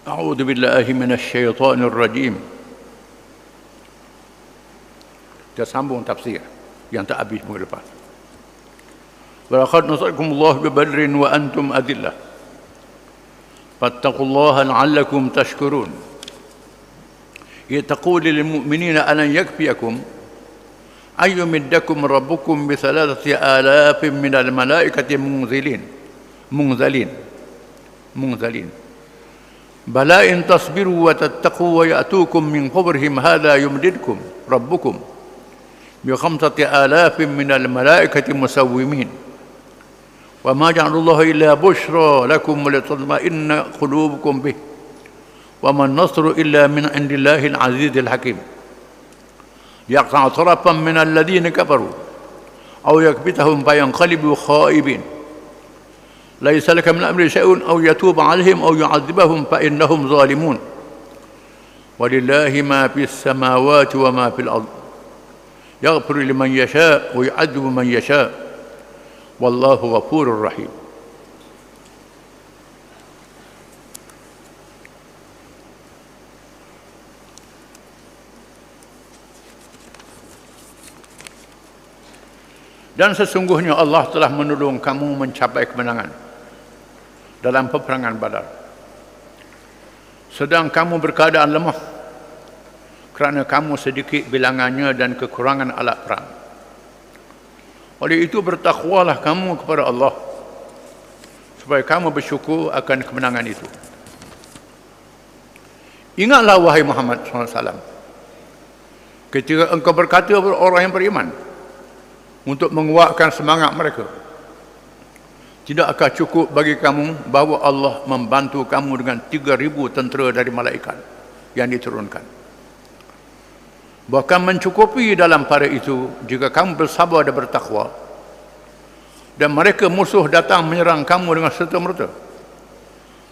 A'udzu billahi minasy syaithanir rajim. Kita sambung tafsir yang tak habis minggu lepas. Walaqad nasarakumullahu bi Badrin wa antum adillah. Fattaqullaha la'allakum tashkurun. Yaqulu lil mu'minina alan yakfiyakum ayyumiddakum rabbukum bi 3,000 minal malaikati munzalin. Bala in tasbiru wa tattaqu wa ya'tukum min fawrihim hadha yumdidkum rabbukum bi 5,000 minal malaikati musawwimin. Wa ma ja'alallahu illa bushra lakum wa litatma'inna qulubukum bih. Wa man nasru illa min indillahil azizil hakim. Yaqta'u tarafan min alladhina kafaru aw yakbitahum fayanqalibu khaibin. Laisa laka min amri syai'un aw yatuba 'alaihim aw yu'adzibahum fa innahum zalimun. Walillahi ma fis samawati wa ma fil ardh. Yaghfiru liman yasha' wa yu'adzibu man yasha'. Wallahu ghafurur rahim. Dan sesungguhnya Allah telah menolong kamu mencapai kemenangan dalam peperangan Badar, sedang kamu berkeadaan lemah kerana kamu sedikit bilangannya dan kekurangan alat perang. Oleh itu bertakwalah kamu kepada Allah supaya kamu bersyukur akan kemenangan itu. Ingatlah wahai Muhammad SAW, ketika engkau berkata kepada orang yang beriman untuk menguatkan semangat mereka, tidak akan cukup bagi kamu bahawa Allah membantu kamu dengan 3,000 tentera dari malaikat yang diturunkan. Bahkan mencukupi dalam pada itu jika kamu bersabar dan bertakwa, dan mereka musuh datang menyerang kamu dengan serta-merta,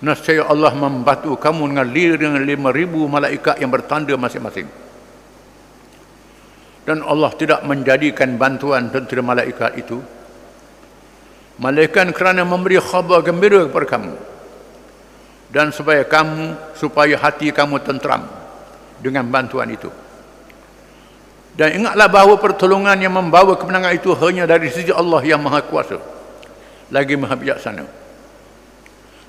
nescaya Allah membantu kamu dengan 5,000 malaikat yang bertanda masing-masing. Dan Allah tidak menjadikan bantuan tentera malaikat itu melainkan kerana memberi khabar gembira kepada kamu, dan supaya hati kamu tenteram dengan bantuan itu. Dan ingatlah bahawa pertolongan yang membawa kemenangan itu hanya dari sisi Allah yang Maha Kuasa lagi Maha Bijaksana.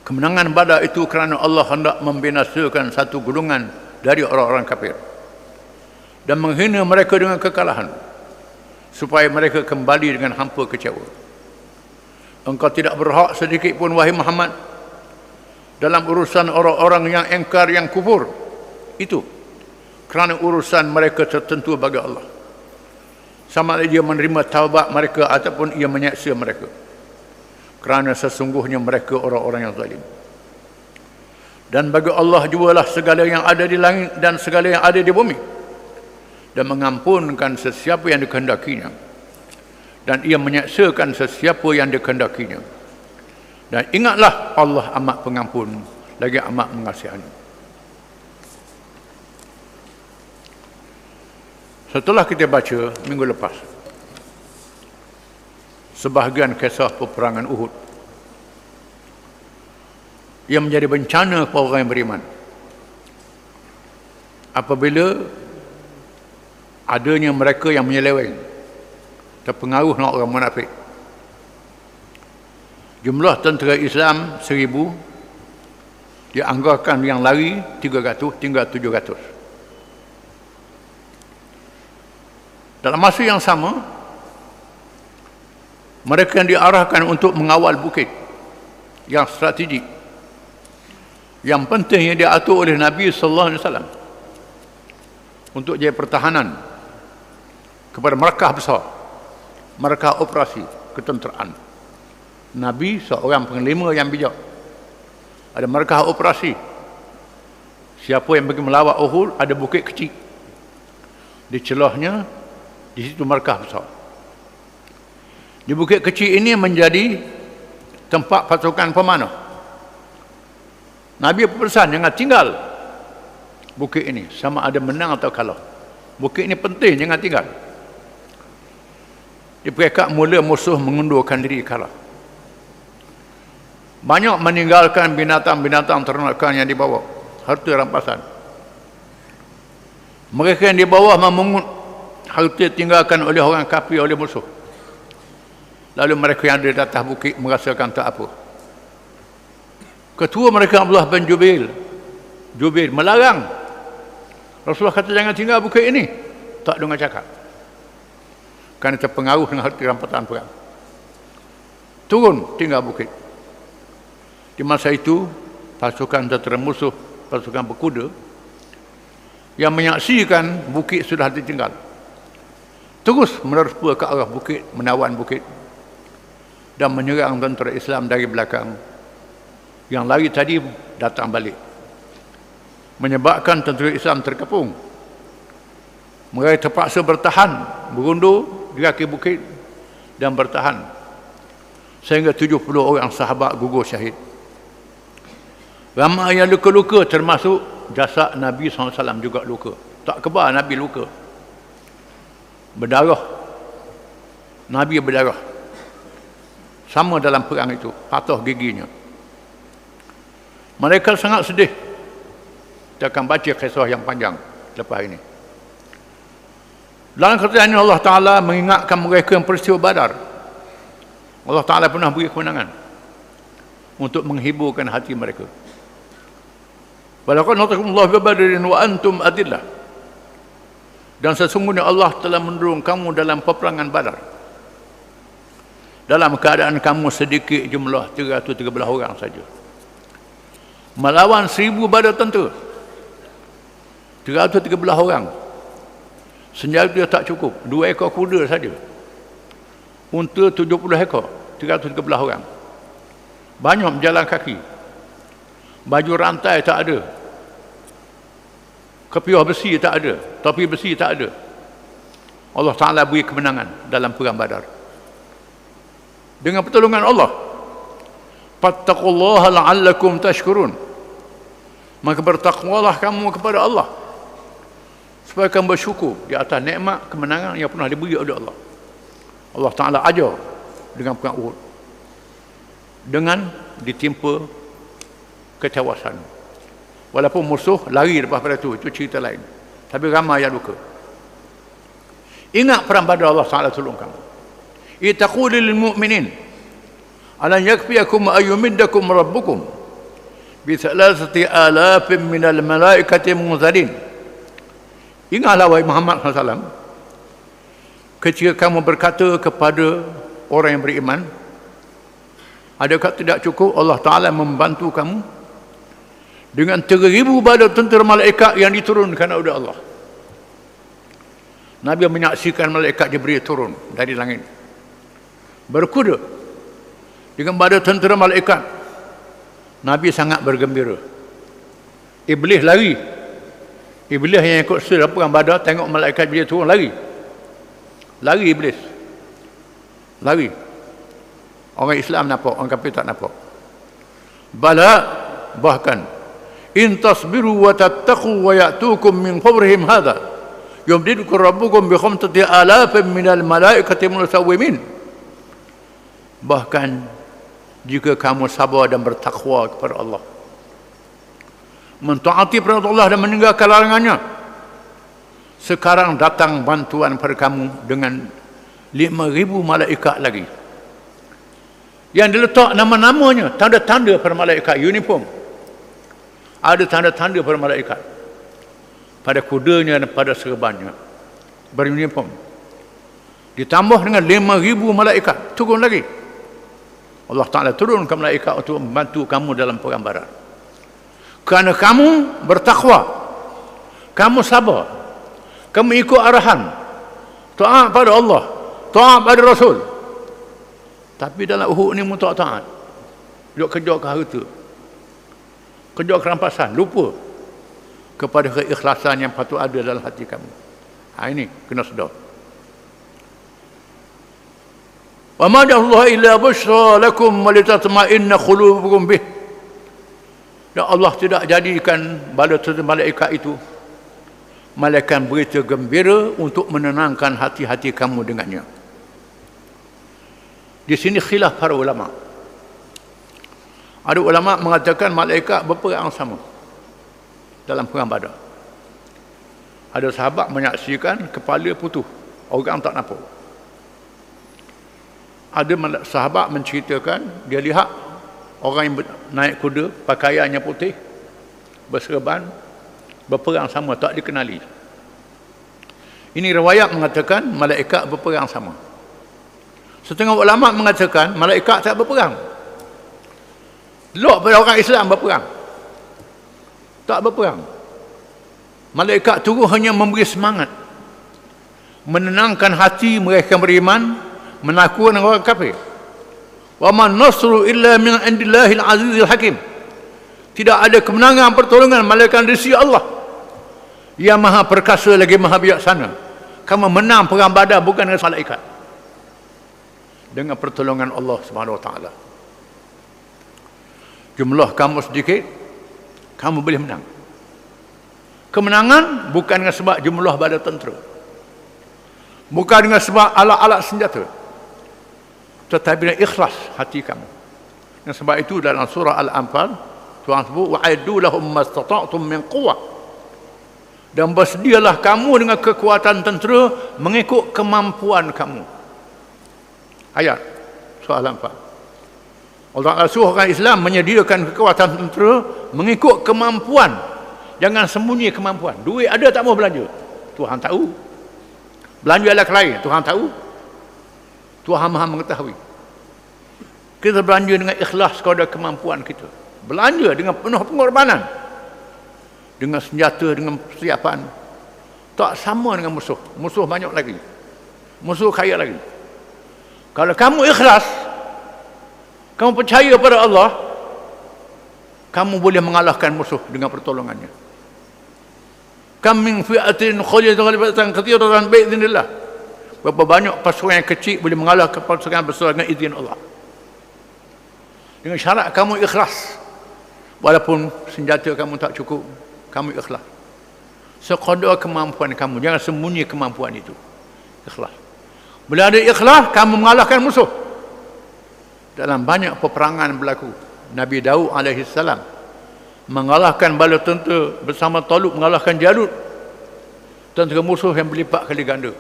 Kemenangan Badar itu kerana Allah hendak membinasakan satu golongan dari orang-orang kafir dan menghina mereka dengan kekalahan, supaya mereka kembali dengan hampa kecewa. Engkau tidak berhak sedikit pun wahai Muhammad dalam urusan orang-orang yang engkar, yang kufur itu, kerana urusan mereka tertentu bagi Allah, sama ada dia menerima taubat mereka ataupun ia menyeksa mereka, kerana sesungguhnya mereka orang-orang yang zalim. Dan bagi Allah jualah segala yang ada di langit dan segala yang ada di bumi, dan mengampunkan sesiapa yang dikehendakinya, dan ia menyeksakan sesiapa yang dikehendakinya. Dan ingatlah Allah amat pengampun lagi amat mengasihani. Setelah kita baca minggu lepas sebahagian kisah peperangan Uhud yang menjadi bencana kepada orang yang beriman apabila adanya mereka yang menyeleweng, terpengaruh dengan orang munafik. Jumlah tentera Islam 1,000, dianggarkan yang lari 300 tinggal 700. Dalam masa yang sama, mereka yang diarahkan untuk mengawal bukit yang strategik, yang penting yang diatur oleh Nabi SAW untuk jadi pertahanan kepada markah besar, markah operasi ketenteraan. Nabi seorang panglima yang bijak, ada markah operasi. Siapa yang pergi melawat Uhud, ada bukit kecil di celahnya, di situ markah besar. Di bukit kecil ini menjadi tempat pasukan pemanah. Nabi berpesan jangan tinggal bukit ini, sama ada menang atau kalah. Bukit ini penting, jangan tinggal. Di peringkat mula musuh mengundurkan diri kalah. Banyak meninggalkan binatang-binatang ternakan yang dibawa. harta rampasan. Mereka yang di bawah memungut harta tinggalkan oleh orang kafir, oleh musuh. Lalu mereka yang ada di atas bukit merasakan tak apa. Ketua mereka Abdullah bin Jubair melarang. Rasulullah kata jangan tinggal bukit ini. Tak dengar cakap. Kerana terpengaruh dengan harta rampasan perang. Turun tinggal bukit. Di masa itu pasukan tentera musuh, pasukan berkuda yang menyaksikan bukit sudah ditinggal, terus menerus ke arah bukit, menawan bukit dan menyerang tentera Islam dari belakang. Yang lari tadi datang balik, menyebabkan tentera Islam terkepung. Mereka terpaksa bertahan, berundur di kaki bukit dan bertahan sehingga 70 orang sahabat gugur syahid. Ramai yang luka-luka, termasuk jasad Nabi SAW juga luka. Tak kebal Nabi luka. Berdarah. Nabi berdarah. Sama dalam perang itu, patah giginya. Mereka sangat sedih. Kita akan baca kisah yang panjang lepas ini. Dalam kerajaan ini Allah Ta'ala mengingatkan mereka yang peristiwa Badar. Allah Ta'ala pernah beri kemenangan untuk menghiburkan hati mereka. Walaqad nasarakumullahu bi Badrin wa antum adillah. Dan sesungguhnya Allah telah menolong kamu dalam peperangan Badar. Dalam keadaan kamu sedikit jumlah 313 orang saja. Melawan 1000 badar tentera. 313 orang. Senjata dia tak cukup. 2 ekor kuda saja. Unta 70 ekor. 313 orang. Banyak berjalan kaki. Baju rantai tak ada. Kepiah besi tak ada. Topi besi tak ada. Allah Ta'ala beri kemenangan dalam perang Badar. Dengan pertolongan Allah. Fattaqullaha la'allakum tashkurun. Maka bertakwalah kamu kepada Allah, supaya kamu bersyukur di atas nikmat kemenangan yang pernah diberi oleh Allah. Allah Ta'ala ajar dengan perang Uhud, dengan ditimpa ketewasan. Walaupun musuh lari lepas pada itu cerita lain. Tapi ramai yang luka. Ingat perang Badar, Allah Ta'ala tolong kamu. Ittaqul lil mu'minin alan yakfiyakum ayyumiddakum rabbukum bi 3,000 minal malaikati munzalin. Ingatlah wahai Muhammad SAW, ketika kamu berkata kepada orang yang beriman, adakah tidak cukup Allah Ta'ala membantu kamu dengan 3,000 badar tentera malaikat yang diturunkan oleh Allah. Nabi menyaksikan malaikat Jibril turun dari langit berkuda dengan badar tentera malaikat. Nabi sangat bergembira. Iblis lari. Iblis yang ikut serta perang Badar tengok malaikat Jibril turun, lari. Lari iblis. Lari. Orang Islam nampak, orang kafir tak nampak. Bala, bahkan in tasbiru wa tattaqu wa ya'tukum min fawrihim hadha yumdidukum rabbukum bi 5,000 minal malaikati musawwimin. Bahkan jika kamu sabar dan bertakwa kepada Allah, mentaati perintah Allah dan meninggalkan larangannya, sekarang datang bantuan pada kamu dengan 5,000 malaikat lagi yang diletak nama-namanya, tanda-tanda para malaikat, uniform. Ada tanda-tanda para malaikat pada kudanya dan pada serbannya, beruniform. Ditambah dengan 5,000 malaikat turun lagi. Allah Ta'ala turunkan malaikat untuk membantu kamu dalam perang Badar. Kerana kamu bertakwa, kamu sabar, kamu ikut arahan, taat pada Allah, taat pada Rasul. Tapi dalam Uhud ni tak taat. Duk kejar ke harta, kejar kerampasan, lupa kepada keikhlasan yang patut ada dalam hati kamu. Ini kena sedar. Wa ma ja'alallahu illa busyra lakum wa litatma'inna qulubukum bih. Dan Allah tidak jadikan bala tentera malaikat itu malaikat berita gembira untuk menenangkan hati-hati kamu dengannya. Di sini khilaf para ulama. Ada ulama mengatakan malaikat berperang sama. dalam perang Badar. Ada sahabat menyaksikan kepala putus, orang tak nampak. Ada sahabat menceritakan dia lihat orang yang naik kuda, pakaiannya putih, berserban, berperang sama, tak dikenali. Ini riwayat mengatakan malaikat berperang sama. Setengah ulama mengatakan malaikat tak berperang. Lok pada orang Islam berperang. Tak berperang. Malaikat turun hanya memberi semangat, menenangkan hati mereka beriman, menakutkan orang kafir. Wa man nasru illa min indillahil azizil hakim. Tidak ada kemenangan pertolongan malaikat dari sisi Allah yang maha perkasa lagi maha bijaksana. Kamu menang perang Badar bukan dengan malaikat, dengan pertolongan Allah Subhanahu wa taala. Jumlah kamu sedikit, kamu boleh menang. Kemenangan bukan dengan sebab jumlah bala tentera, bukan dengan sebab alat-alat senjata, tetapi dengan ikhlas hati kamu. Dan sebab itu dalam surah Al-Anfal Tuhan sebut wa'iddu lahum mastata'tum min quwwah, dan bersedialah kamu dengan kekuatan tentera mengikut kemampuan kamu. Ayat surah Al-Anfal. Allah Ta'ala suruh orang Islam menyediakan kekuatan tentera mengikut kemampuan. Jangan sembunyi kemampuan. Duit ada tak mau belanja, Tuhan tahu. Belanja alat lain, Tuhan tahu. Tuhan maha mengetahui. Kita belanja dengan ikhlas kepada kemampuan kita. Belanja dengan penuh pengorbanan, dengan senjata, dengan persiapan. Tak sama dengan musuh. Musuh banyak lagi, musuh kaya lagi. Kalau kamu ikhlas, kamu percaya pada Allah, kamu boleh mengalahkan musuh dengan pertolongannya. Kam min fi'atin khalidatan katsiratan bi'idznillah. Berapa banyak pasukan yang kecil boleh mengalahkan pasukan besar dengan izin Allah. Dengan syarat kamu ikhlas. Walaupun senjata kamu tak cukup, kamu ikhlas. Sekadar kemampuan kamu, jangan sembunyi kemampuan itu. Ikhlas. Bila ada ikhlas, kamu mengalahkan musuh. Dalam banyak peperangan berlaku, Nabi Daud alaihissalam mengalahkan bala tentera bersama Talut, mengalahkan Jalut, tentera musuh yang berlipat kali ganda.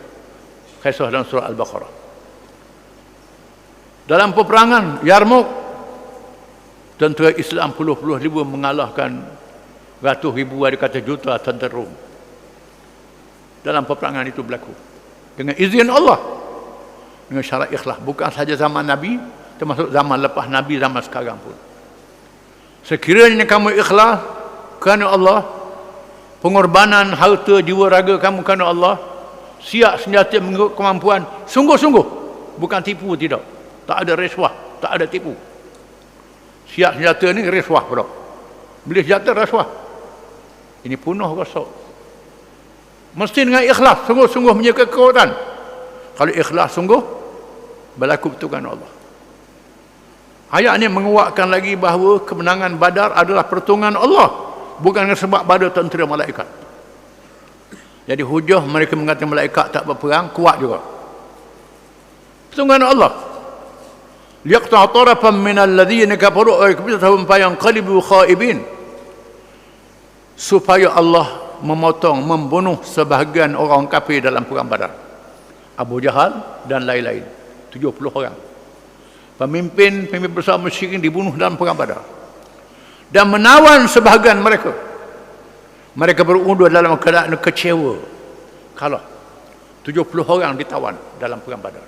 Kisah dalam surah Al-Baqarah. Dalam peperangan Yarmouk, tentera Islam puluh-puluh ribu mengalahkan ratus ribu, ada kata juta tentera Rom. Dalam peperangan itu berlaku dengan izin Allah, dengan syarat ikhlas. Bukan saja zaman Nabi, termasuk zaman lepas Nabi, zaman sekarang pun. Sekiranya kamu ikhlas kerana Allah, pengorbanan harta jiwa raga kamu kerana Allah, siap senjata mengikut kemampuan, sungguh-sungguh, bukan tipu, tidak. Tak ada rasuah, tak ada tipu. Siap senjata ni rasuah pula. Beli senjata rasuah. Ini penuh rasuah. Mesti dengan ikhlas, sungguh-sungguh punya kekuatan. Kalau ikhlas sungguh, berlaku betul kerana Allah. Ayat ini menguatkan lagi bahawa kemenangan Badar adalah pertolongan Allah, bukan sebab Badar tentera malaikat. Jadi hujah mereka mengatakan malaikat tak berperang kuat juga. Pertolongan Allah. Liqta' tarafan min alladhina kafaru ayqbitahum fayanqalibu khaibin. Supaya Allah memotong, membunuh sebahagian orang kafir dalam perang Badar. Abu Jahal dan lain-lain. 70 orang. Pemimpin besar musyrikin dibunuh dalam perang Badar. Dan menawan sebahagian mereka. Mereka berundur dalam keadaan kecewa. Kalah. 70 orang ditawan dalam perang Badar.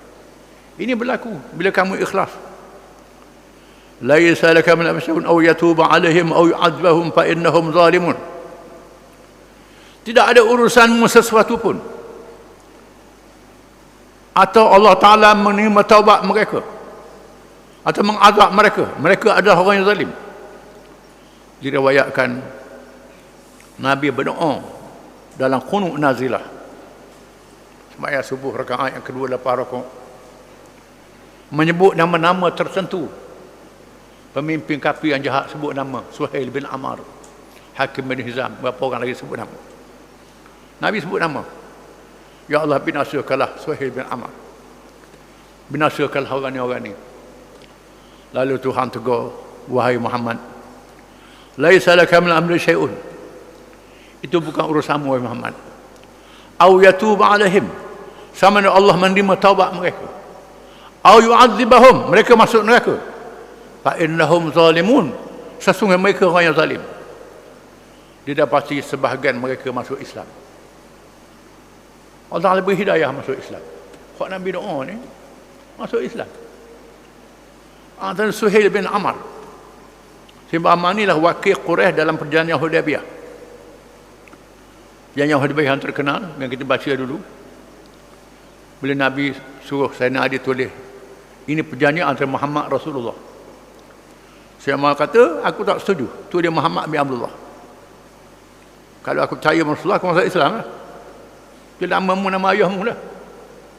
Ini berlaku bila kamu ikhlas. Laisa laka min amrihim aw yatuba alaihim aw yu'adzibahum fa innahum zalimun. Tidak ada urusanmu sesuatu pun. Atau Allah Ta'ala menerima taubat mereka, atau mengazab mereka. Mereka adalah orang yang zalim. Diriwayatkan Nabi berdoa dalam qunut nazilah, sembahyang subuh rakaat yang kedua lepas rakaat, menyebut nama-nama tertentu. Pemimpin kafir yang jahat sebut nama Suhail bin Amr, Hakim bin Hizam, berapa orang lagi sebut nama. Nabi sebut nama. Ya Allah, binasirkanlah Suhail bin Amr, binasirkanlah orang ni. Lalu Tuhan tegur, wahai Muhammad, laisa laka min amri syai'un. Itu bukan urusanmu wahai Muhammad. Au yatuba alaihim, sama ada Allah menerima taubat mereka. Au yu'adzibahum, mereka masuk neraka. Fa innahum zalimun, sesungguhnya mereka orang yang zalim. Dia dapati sebahagian mereka masuk Islam. Allah lebih hidayah masuk Islam. Kok Nabi doa ni masuk Islam. Antara Suhail bin Amr. Sebab Amr ni lah wakil Quraisy dalam perjanjian Hudaybiyah. Yang Hudaybiyah yang terkenal yang kita baca dulu. Bila Nabi suruh Sayyidina Ali tulis, ini perjanjian antara Muhammad Rasulullah. Saya mahu kata, aku tak setuju. Tu dia Muhammad bin Abdullah. Kalau aku percaya Rasulullah, aku masuk Islam lah. Dia namamu, nama ayahmu lah.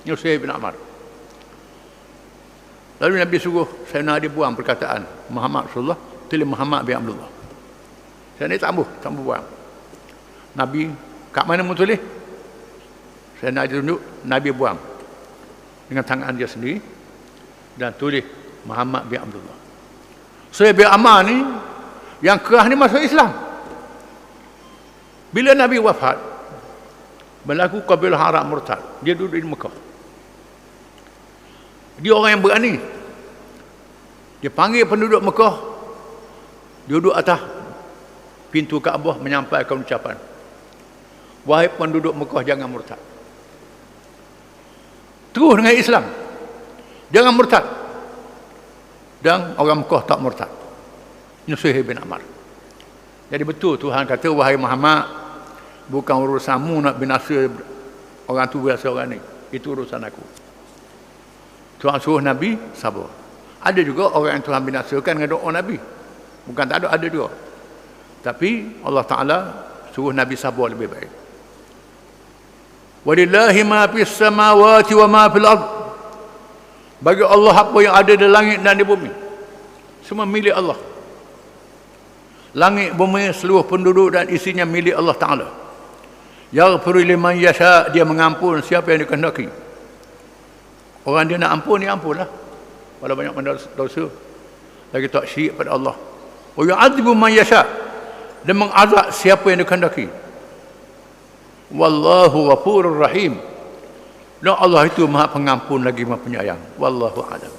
Suhail bin Amr. Lalu Nabi suruh Sayyidina Ali buang perkataan Muhammad Rasulullah, tulis Muhammad bin Abdullah. Sayyidina Ali tak buang. Nabi, kat mana mu tulis? Sayyidina Ali tunjuk, Nabi buang dengan tangan dia sendiri dan tulis Muhammad bin Abdullah. Suhail bin Amr ni yang kerah ni masuk Islam. Bila Nabi wafat, berlaku kabilah Arab murtad. Dia duduk di Mekah. Dia orang yang berani. Dia panggil penduduk Mekah, duduk atas pintu Kaabah menyampaikan ucapan, wahai penduduk Mekah, jangan murtad. Terus dengan Islam, jangan murtad. Dan orang Mekah tak murtad. Ini Suhail bin Amr. Jadi betul Tuhan kata, wahai Muhammad, bukan urusanmu nak binasa orang tu binasa orang ni. Itu urusan aku. Tuhan suruh Nabi sabar. Ada juga orang yang Tuhan binasakan dengan doa Nabi. Bukan tak ada juga. Tapi Allah Ta'ala suruh Nabi sabar lebih baik. Walillahi ma fis samawati wa ma fil ard. Bagi Allah apa yang ada di langit dan di bumi, semua milik Allah. Langit, bumi, seluruh penduduk dan isinya milik Allah Ta'ala. Yaghfiru liman yasha, dia mengampun siapa yang dikehendaki. Orang dia nak ampun, dia ampunlah. Walau banyak dosa, lagi tak syirik pada Allah. Wa yu'adzibu man yasha, dia mengazab siapa yang dikehendaki. Wallahu ghafurur rahim. Dan Allah itu Maha Pengampun lagi Maha Penyayang. Wallahu a'lam.